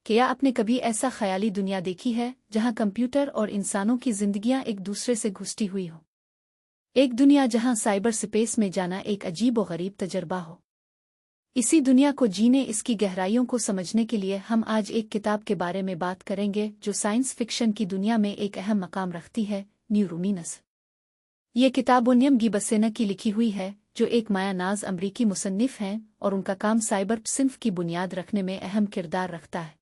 क्या आपने कभी ऐसा ख़याली दुनिया देखी है जहां कंप्यूटर और इंसानों की जिंदगियां एक दूसरे से घुसती हुई हो? एक दुनिया जहां साइबर स्पेस में जाना एक अजीब और गरीब तजर्बा हो। इसी दुनिया को जीने, इसकी गहराइयों को समझने के लिए हम आज एक किताब के बारे में बात करेंगे जो साइंस फिक्शन की दुनिया में एक अहम मकाम रखती है, न्यूरोमीनस। ये किताब ओनियम गिबसेना की लिखी हुई है, जो एक मायानाज अमरीकी मुसन्निफ हैं और उनका काम साइबर सिन्फ की बुनियाद रखने में अहम किरदार रखता है।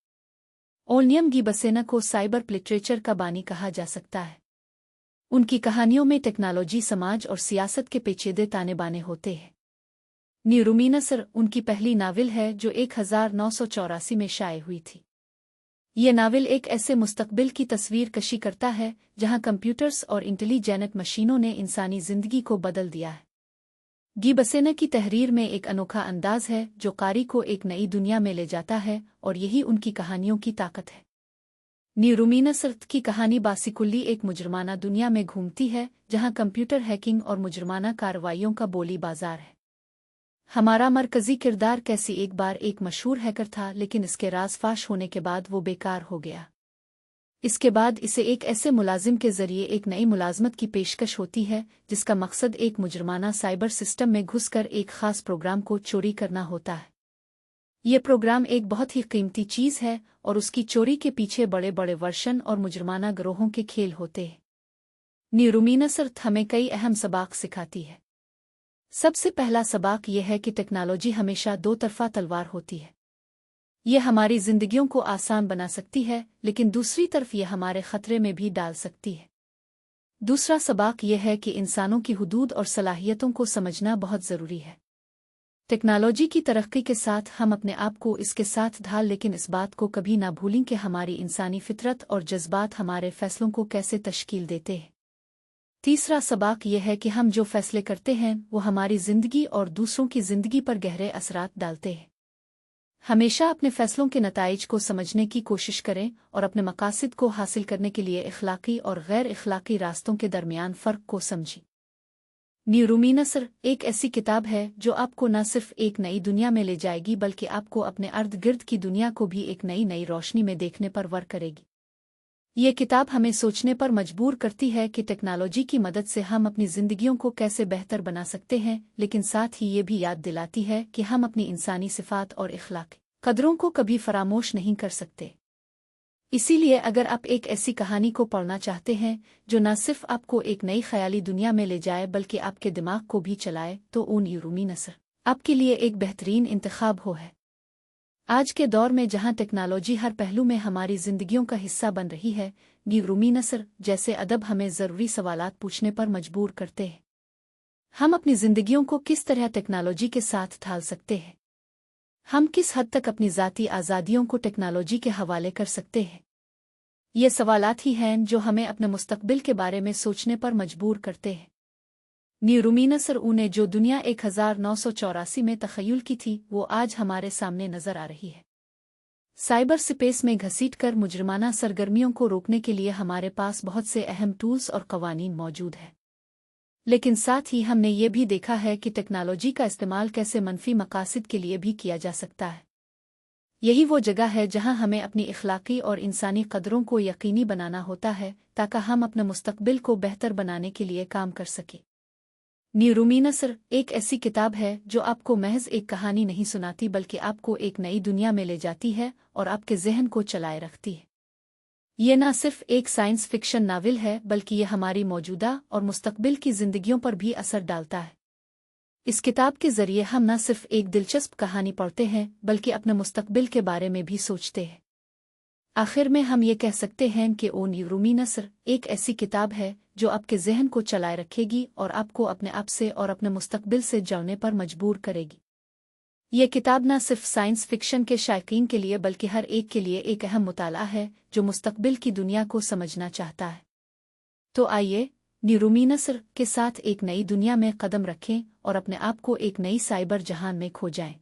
ओनियम गिबसेना को साइबर लिटरेचर का बानी कहा जा सकता है। उनकी कहानियों में टेक्नोलॉजी, समाज और सियासत के पेचीदे ताने बाने होते हैं। न्यूरोमीनस उनकी पहली नावल है जो 1984 में शाये हुई थी। ये नावल एक ऐसे मुस्तकबिल की तस्वीर कशी करता है जहां कंप्यूटर्स और इंटेलिजेंट मशीनों ने इंसानी जिंदगी को बदल दिया है। गिबसेना की तहरीर में एक अनोखा अंदाज है जो कारी को एक नई दुनिया में ले जाता है, और यही उनकी कहानियों की ताकत है। न्यूरोमीनस की कहानी बासिकुल्ली एक मुजरमाना दुनिया में घूमती है जहां कंप्यूटर हैकिंग और मुजरमाना कार्रवाइयों का बोली बाजार है। हमारा मरकजी किरदार कैसी एक बार एक मशहूर हैकर था, लेकिन इसके राज फाश होने के बाद वो बेकार हो गया। इसके बाद इसे एक ऐसे मुलाजिम के जरिए एक नई मुलाजमत की पेशकश होती है जिसका मकसद एक मुजरमाना साइबर सिस्टम में घुसकर एक खास प्रोग्राम को चोरी करना होता है। ये प्रोग्राम एक बहुत ही कीमती चीज़ है और उसकी चोरी के पीछे बड़े बड़े वर्शन और मुजरमाना गिरोहों के खेल होते हैं। न्यूरोमीनस हमें कई अहम सबक सिखाती है। सबसे पहला सबक यह है कि टेक्नोलॉजी हमेशा दो तरफा तलवार होती है। यह हमारी जिंदगियों को आसान बना सकती है, लेकिन दूसरी तरफ यह हमारे खतरे में भी डाल सकती है। दूसरा सबक यह है कि इंसानों की हुदूद और सलाहियतों को समझना बहुत ज़रूरी है। टेक्नोलॉजी की तरक्की के साथ हम अपने आप को इसके साथ ढाल, लेकिन इस बात को कभी ना भूलें कि हमारी इंसानी फितरत और जज्बात हमारे फैसलों को कैसे तश्कील देते हैं। तीसरा सबक यह है कि हम जो फैसले करते हैं वो हमारी ज़िंदगी और दूसरों की ज़िंदगी पर गहरे असरात डालते हैं। हमेशा अपने फैसलों के नताइज को समझने की कोशिश करें और अपने मकासद को हासिल करने के लिए इखलाकी और गैर इखलाकी रास्तों के दरमियान फ़र्क को समझें। न्यूरोमीनस एक ऐसी किताब है जो आपको न सिर्फ एक नई दुनिया में ले जाएगी, बल्कि आपको अपने अर्द गिर्द की दुनिया को भी एक नई नई रोशनी में देखने पर वर करेगी। ये किताब हमें सोचने पर मजबूर करती है कि टेक्नोलॉजी की मदद से हम अपनी जिंदगियों को कैसे बेहतर बना सकते हैं, लेकिन साथ ही ये भी याद दिलाती है कि हम अपनी इंसानी सिफात और इखलाक कदरों को कभी फरामोश नहीं कर सकते। इसीलिए अगर आप एक ऐसी कहानी को पढ़ना चाहते हैं जो न सिर्फ आपको एक नई ख्याली दुनिया में ले जाए बल्कि आपके दिमाग को भी चलाए, तो ओ न्यूरोमीनस आपके लिए एक बेहतरीन इंतखाब हो है। आज के दौर में जहां टेक्नोलॉजी हर पहलू में हमारी जिंदगियों का हिस्सा बन रही है, न्यूरोमीनस जैसे अदब हमें ज़रूरी सवालात पूछने पर मजबूर करते हैं। हम अपनी जिंदगियों को किस तरह टेक्नोलॉजी के साथ ढाल सकते हैं? हम किस हद तक अपनी ज़ाती आज़ादियों को टेक्नोलॉजी के हवाले कर सकते हैं? ये सवालात ही हैं जो हमें अपने मुस्तकबिल के बारे में सोचने पर मजबूर करते हैं। न्यूरोमीनस ने जो दुनिया 1984 में तख़य्युल की थी, वो आज हमारे सामने नज़र आ रही है। साइबर स्पेस में घसीट कर मुजरमाना सरगर्मियों को रोकने के लिए हमारे पास बहुत से अहम टूल्स और कवानीन मौजूद हैं, लेकिन साथ ही हमने ये भी देखा है कि टेक्नोलॉजी का इस्तेमाल कैसे मनफी मकासद के लिए भी किया जा सकता है। यही वो जगह है जहां हमें अपनी इखलाकी और इंसानी कदरों को यकीनी बनाना होता है ताकि हम अपने मुस्तकबिल को बेहतर बनाने के लिए काम कर सकें। न्यूरोमीनस एक ऐसी किताब है जो आपको महज एक कहानी नहीं सुनाती, बल्कि आपको एक नई दुनिया में ले जाती है और आपके जहन को चलाए रखती है। ये न सिर्फ एक साइंस फिक्शन नावल है, बल्कि ये हमारी मौजूदा और मुस्तकबिल की जिंदगियों पर भी असर डालता है। इस किताब के जरिए हम न सिर्फ एक दिलचस्प कहानी पढ़ते हैं, बल्कि अपने मुस्तकबिल के बारे में भी सोचते हैं। आखिर में हम ये कह सकते हैं कि ओ न्यूरोमीनस एक ऐसी किताब है जो आपके जहन को चलाए रखेगी और आपको अपने आप से और अपने मुस्तकबिल से जुड़ने पर मजबूर करेगी। ये किताब न सिर्फ साइंस फिक्शन के शायकीन के लिए बल्कि हर एक के लिए एक अहम मुताला है जो मुस्तकबिल की दुनिया को समझना चाहता है। तो आइए न्यूरोमीनस के साथ एक नई दुनिया में कदम रखें और अपने आप को एक नई साइबर जहान में खो जाएं।